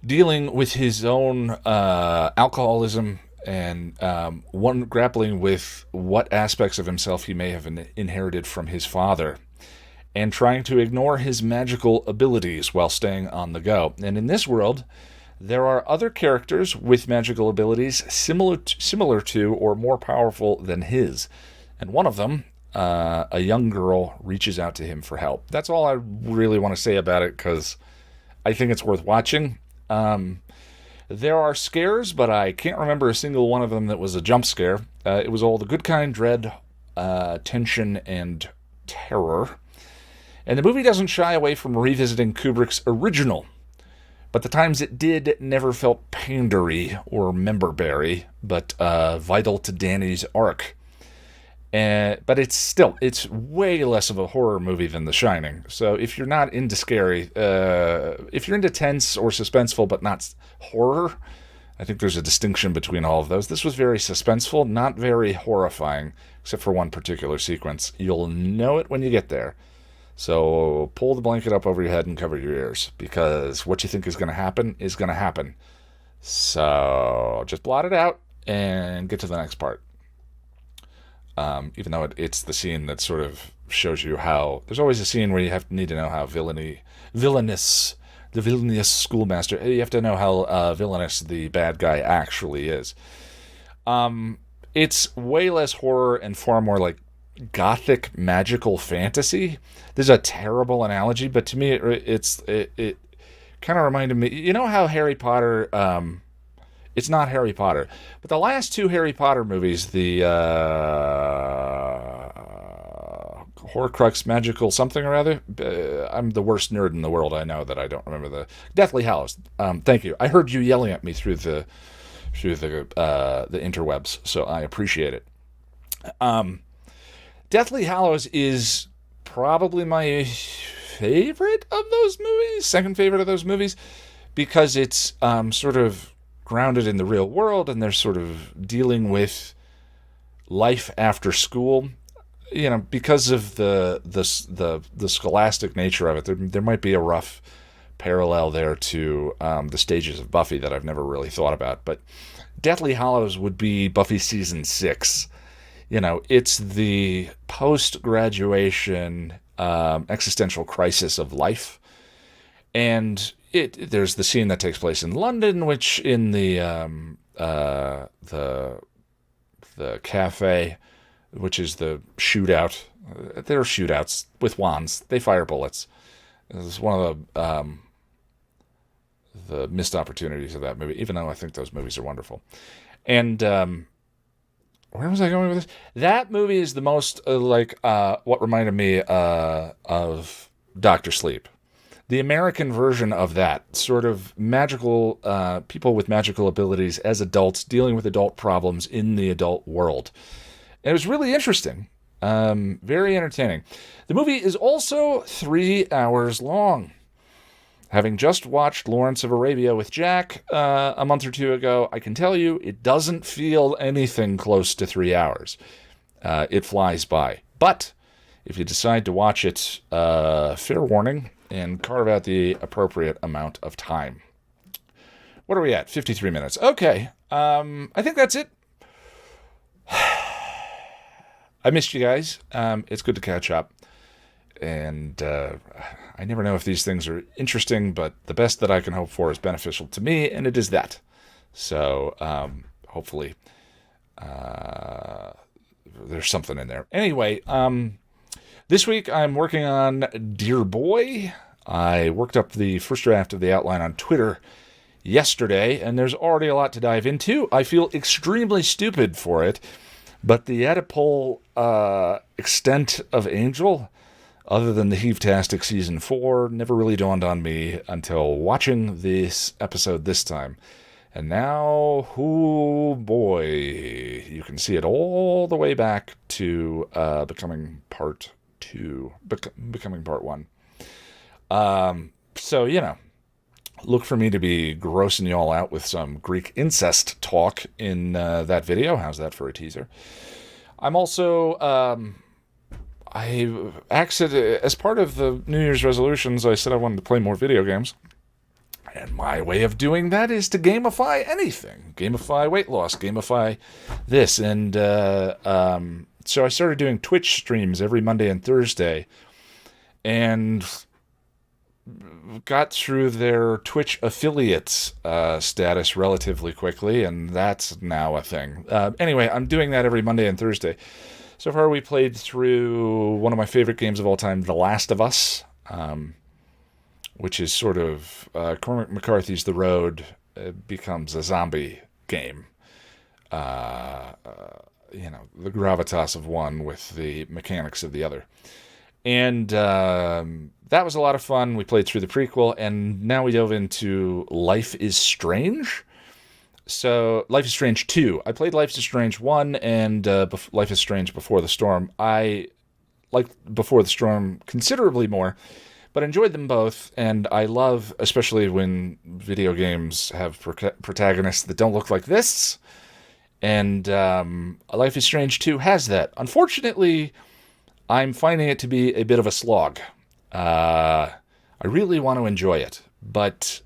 dealing with his own alcoholism and grappling with what aspects of himself he may have inherited from his father, and trying to ignore his magical abilities while staying on the go. And in this world, there are other characters with magical abilities similar to or more powerful than his. And one of them, a young girl, reaches out to him for help. That's all I really want to say about it, because I think it's worth watching. There are scares, but I can't remember a single one of them that was a jump scare. It was all the good kind, dread, tension, and terror. And the movie doesn't shy away from revisiting Kubrick's original, but the times it did never felt pandery or member-berry, but vital to Danny's arc. But it's way less of a horror movie than The Shining. So if you're not into scary, if you're into tense or suspenseful but not horror, I think there's a distinction between all of those. This was very suspenseful, not very horrifying, except for one particular sequence. You'll know it when you get there. So pull the blanket up over your head and cover your ears, because what you think is going to happen is going to happen. So just blot it out and get to the next part. Even though it's the scene that sort of shows you how... There's always a scene where you need to know how the villainous schoolmaster... You have to know how villainous the bad guy actually is. It's way less horror and far more like gothic magical fantasy. This is a terrible analogy, but to me it kind of reminded me... You know how Harry Potter... It's not Harry Potter, but the last two Harry Potter movies, the Horcrux Magical something or other. I'm the worst nerd in the world. I know that I don't remember the Deathly Hallows. Thank you. I heard you yelling at me through the interwebs, so I appreciate it. Deathly Hallows is probably my favorite of those movies, second favorite of those movies, because it's sort of grounded in the real world, and they're sort of dealing with life after school. You know, because of the scholastic nature of it, there might be a rough parallel there to the stages of Buffy that I've never really thought about. But Deathly Hallows would be Buffy season 6. You know, it's the post-graduation existential crisis of life, and there's the scene that takes place in London, which in the cafe, which is the shootout. There are shootouts with wands. They fire bullets. This is one of the missed opportunities of that movie, even though I think those movies are wonderful. And where was I going with this? That movie is the most what reminded me of Dr. Sleep. The American version of that, sort of magical, people with magical abilities as adults dealing with adult problems in the adult world. And it was really interesting, very entertaining. The movie is also 3 hours long. Having just watched Lawrence of Arabia with Jack a month or two ago, I can tell you it doesn't feel anything close to 3 hours. It flies by. But if you decide to watch it, fair warning, and carve out the appropriate amount of time. What are we at? 53 minutes. Okay. I think that's it. I missed you guys. It's good to catch up. And I never know if these things are interesting, but the best that I can hope for is beneficial to me, and it is that. So hopefully there's something in there. Anyway, this week I'm working on Dear Boy. I worked up the first draft of the outline on Twitter yesterday, and there's already a lot to dive into. I feel extremely stupid for it, but the Oedipal extent of Angel, other than the Heave-tastic Season 4, never really dawned on me until watching this episode this time. And now, oh boy, you can see it all the way back to becoming Part 2, becoming Part 1. So, you know, look for me to be grossing you all out with some Greek incest talk in that video. How's that for a teaser? I'm also, as part of the New Year's resolutions, I said I wanted to play more video games. And my way of doing that is to gamify anything. Gamify weight loss, gamify this. And so I started doing Twitch streams every Monday and Thursday. And got through their Twitch affiliates status relatively quickly. And that's now a thing. Anyway, I'm doing that every Monday and Thursday. So far, we played through one of my favorite games of all time, The Last of Us, which is sort of Cormac McCarthy's The Road becomes a zombie game. The gravitas of one with the mechanics of the other. And that was a lot of fun. We played through the prequel, and now we dove into Life is Strange. So, Life is Strange 2. I played Life is Strange 1 and Life is Strange Before the Storm. I liked Before the Storm considerably more, but enjoyed them both, and I love, especially when video games have protagonists that don't look like this, and Life is Strange 2 has that. Unfortunately, I'm finding it to be a bit of a slog. I really want to enjoy it, but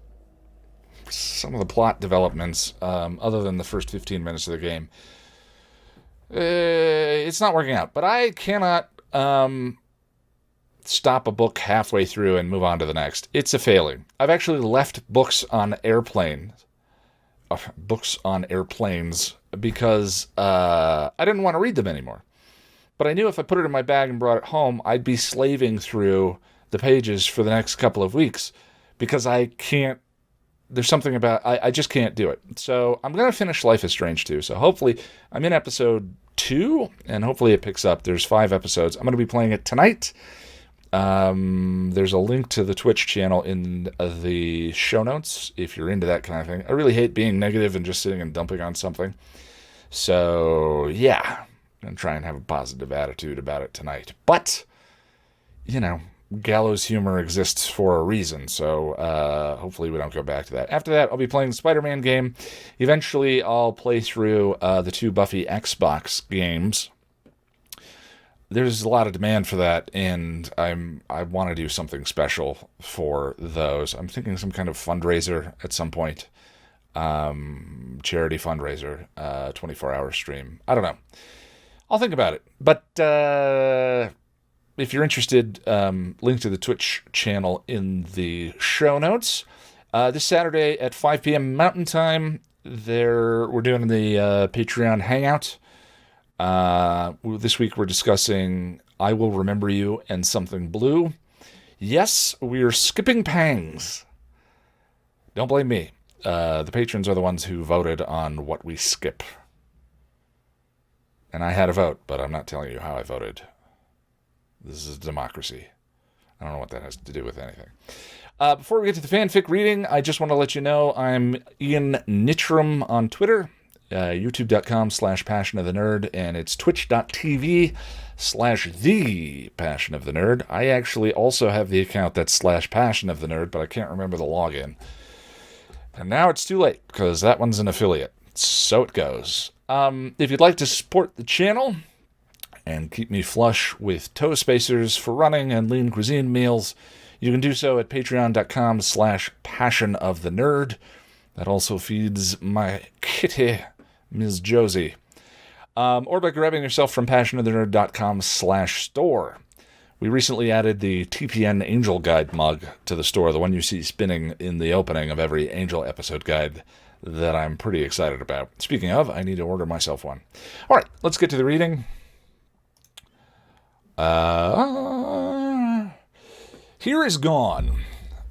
some of the plot developments, other than the first 15 minutes of the game, it's not working out. But I cannot stop a book halfway through and move on to the next. It's a failing. I've actually left books on airplanes because I didn't want to read them anymore. But I knew if I put it in my bag and brought it home, I'd be slaving through the pages for the next couple of weeks because I can't. There's something about, I just can't do it. So I'm going to finish Life is Strange 2. So hopefully, I'm in episode 2, and hopefully it picks up. There's 5 episodes. I'm going to be playing it tonight. There's a link to the Twitch channel in the show notes if you're into that kind of thing. I really hate being negative and just sitting and dumping on something. So, yeah, I'm going to try and have a positive attitude about it tonight. But, gallows humor exists for a reason, so hopefully we don't go back to that. After that, I'll be playing the Spider-Man game. Eventually, I'll play through the 2 Buffy Xbox games. There's a lot of demand for that, and I want to do something special for those. I'm thinking some kind of fundraiser at some point. Charity fundraiser, 24-hour stream. I don't know. I'll think about it. But if you're interested, link to the Twitch channel in the show notes. This Saturday at 5 p.m. Mountain Time, we're doing the Patreon Hangout. This week we're discussing I Will Remember You and Something Blue. Yes, we're skipping Pangs. Don't blame me. The patrons are the ones who voted on what we skip. And I had a vote, but I'm not telling you how I voted. This is democracy. I don't know what that has to do with anything. Before we get to the fanfic reading, I just want to let you know I'm Ian Nittram on Twitter, youtube.com/passionofthenerd, and it's twitch.tv/thepassionofthenerd. I actually also have the account that's /passionofthenerd, but I can't remember the login. And now it's too late, because that one's an affiliate. So it goes. If you'd like to support the channel and keep me flush with toe spacers for running and lean cuisine meals, you can do so at patreon.com/passionofthenerd. That also feeds my kitty, Ms. Josie. Or by grabbing yourself from passionofthenerd.com/store. We recently added the TPN Angel Guide mug to the store, the one you see spinning in the opening of every Angel episode guide that I'm pretty excited about. Speaking of, I need to order myself one. All right, let's get to the reading. Here is Gone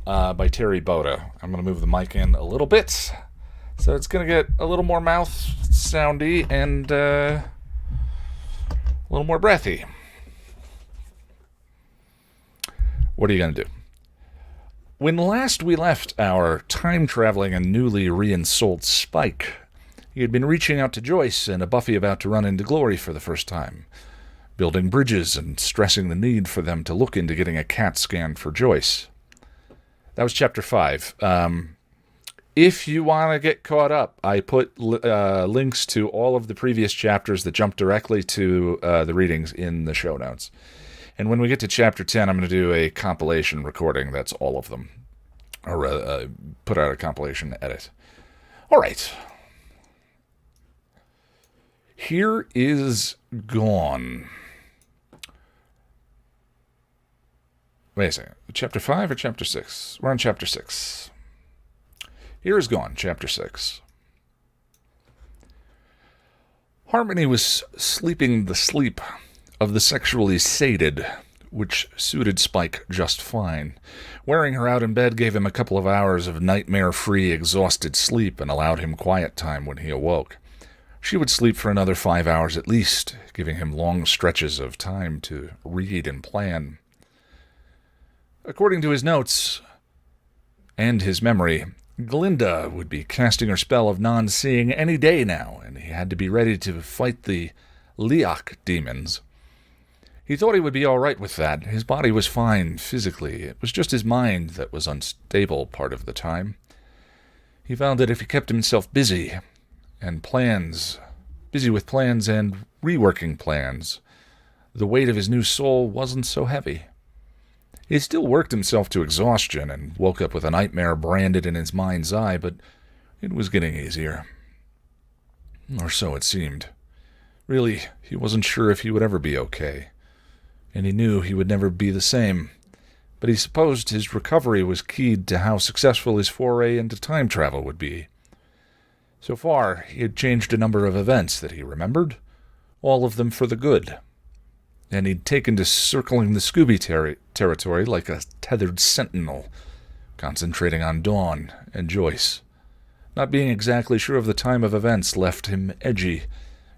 by Terri Botta. I'm going to move the mic in a little bit, so it's going to get a little more mouth soundy and a little more breathy. What are you going to do? When last we left our time-traveling and newly reinsouled Spike, he had been reaching out to Joyce and a Buffy about to run into glory for the first time, building bridges and stressing the need for them to look into getting a CAT scan for Joyce. That was Chapter 5. If you want to get caught up, I put links to all of the previous chapters that jump directly to the readings in the show notes. And when we get to chapter 10, I'm going to do a compilation recording. That's all of them. Or put out a compilation edit. All right. Here is Gone. Wait a second. Chapter 5 or chapter 6? We're on chapter 6. Here is Gone, chapter 6. Harmony was sleeping the sleep of the sexually sated, which suited Spike just fine. Wearing her out in bed gave him a couple of hours of nightmare-free, exhausted sleep and allowed him quiet time when he awoke. She would sleep for another 5 hours at least, giving him long stretches of time to read and plan. According to his notes and his memory, Glinda would be casting her spell of non-seeing any day now, and he had to be ready to fight the Liak demons. He thought he would be all right with that. His body was fine physically. It was just his mind that was unstable part of the time. He found that if he kept himself busy with plans and reworking plans, the weight of his new soul wasn't so heavy. He still worked himself to exhaustion and woke up with a nightmare branded in his mind's eye, but it was getting easier. Or so it seemed. Really, he wasn't sure if he would ever be okay, and he knew he would never be the same, but he supposed his recovery was keyed to how successful his foray into time travel would be. So far, he had changed a number of events that he remembered, all of them for the good. And he'd taken to circling the Scooby territory like a tethered sentinel, concentrating on Dawn and Joyce. Not being exactly sure of the time of events left him edgy,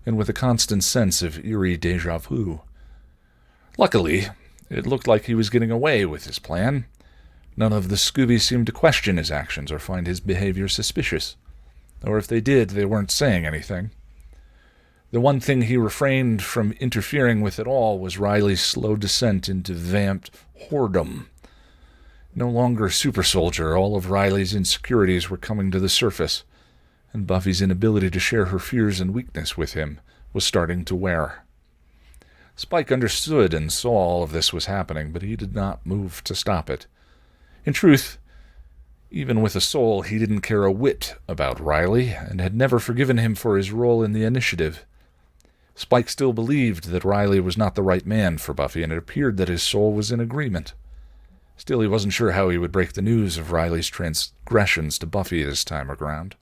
and with a constant sense of eerie déjà vu. Luckily, it looked like he was getting away with his plan. None of the Scoobies seemed to question his actions or find his behavior suspicious. Or if they did, they weren't saying anything. The one thing he refrained from interfering with at all was Riley's slow descent into vamped whoredom. No longer a super soldier, all of Riley's insecurities were coming to the surface, and Buffy's inability to share her fears and weakness with him was starting to wear. Spike understood and saw all of this was happening, but he did not move to stop it. In truth, even with a soul, he didn't care a whit about Riley, and had never forgiven him for his role in the initiative. Spike still believed that Riley was not the right man for Buffy, and it appeared that his soul was in agreement. Still, he wasn't sure how he would break the news of Riley's transgressions to Buffy this time around.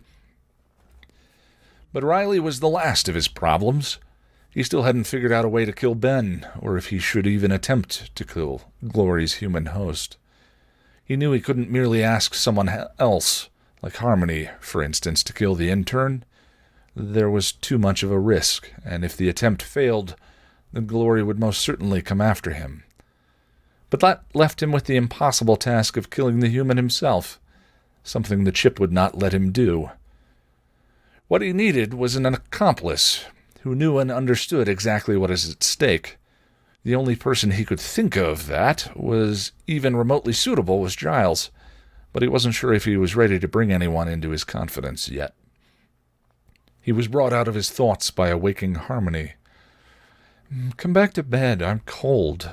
But Riley was the last of his problems. He still hadn't figured out a way to kill Ben, or if he should even attempt to kill Glory's human host. He knew he couldn't merely ask someone else, like Harmony, for instance, to kill the intern. There was too much of a risk, and if the attempt failed, then Glory would most certainly come after him. But that left him with the impossible task of killing the human himself, something the Chip would not let him do. What he needed was an accomplice who knew and understood exactly what is at stake. The only person he could think of that was even remotely suitable was Giles, but he wasn't sure if he was ready to bring anyone into his confidence yet. He was brought out of his thoughts by a waking Harmony. "Come back to bed. I'm cold."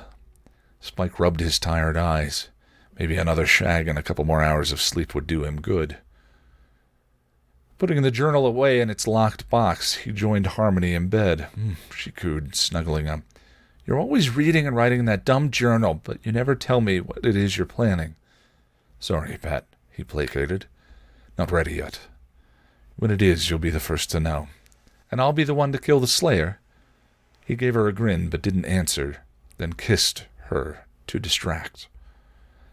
Spike rubbed his tired eyes. Maybe another shag and a couple more hours of sleep would do him good. Putting the journal away in its locked box, he joined Harmony in bed. She cooed, snuggling up. "You're always reading and writing in that dumb journal, but you never tell me what it is you're planning." "Sorry, Pat," he placated. "Not ready yet. When it is, you'll be the first to know. And I'll be the one to kill the Slayer." He gave her a grin, but didn't answer, then kissed her to distract.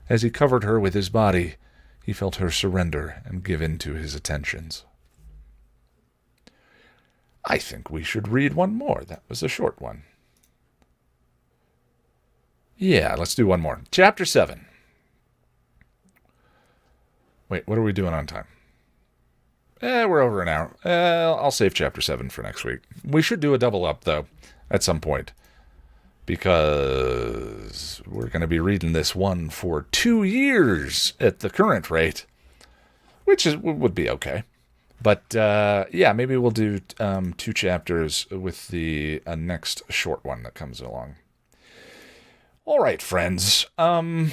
As he covered her with his body, he felt her surrender and give in to his attentions. I think we should read one more. That was a short one. Yeah, let's do one more. Chapter 7. Wait, what are we doing on time? We're over an hour. I'll save Chapter 7 for next week. We should do a double up, though, at some point. Because we're going to be reading this one for 2 years at the current rate. Which would be okay. But, yeah, maybe we'll do 2 chapters with the next short one that comes along. All right, friends. Happy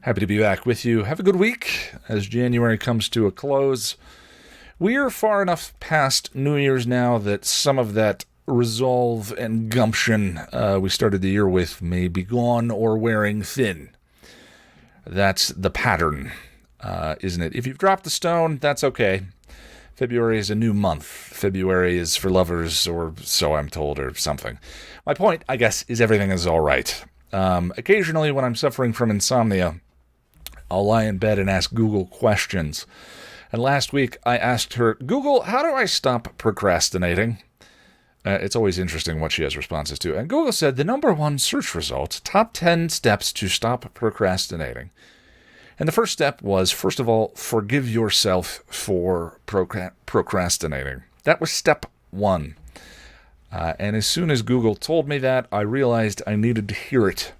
to be back with you. Have a good week as January comes to a close. We're far enough past New Year's now that some of that resolve and gumption we started the year with may be gone or wearing thin. That's the pattern, isn't it? If you've dropped the stone, that's okay. February is a new month. February is for lovers, or so I'm told, or something. My point, I guess, is everything is all right. Occasionally, when I'm suffering from insomnia, I'll lie in bed and ask Google questions. And last week, I asked her, Google, how do I stop procrastinating? It's always interesting what she has responses to. And Google said the number one search result, top 10 steps to stop procrastinating. And the first step was, first of all, forgive yourself for procrastinating. That was step one. And as soon as Google told me that, I realized I needed to hear it.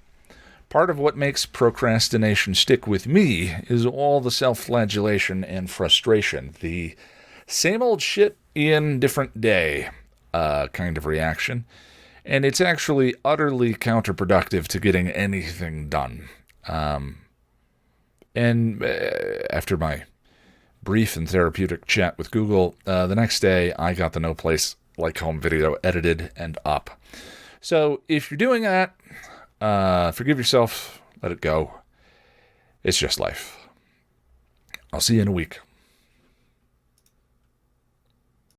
Part of what makes procrastination stick with me is all the self-flagellation and frustration. The same old shit in different day kind of reaction. And it's actually utterly counterproductive to getting anything done. And after my brief and therapeutic chat with Google, the next day I got the No Place Like Home video edited and up. So if you're doing that, forgive yourself, let it go. It's just life. I'll see you in a week.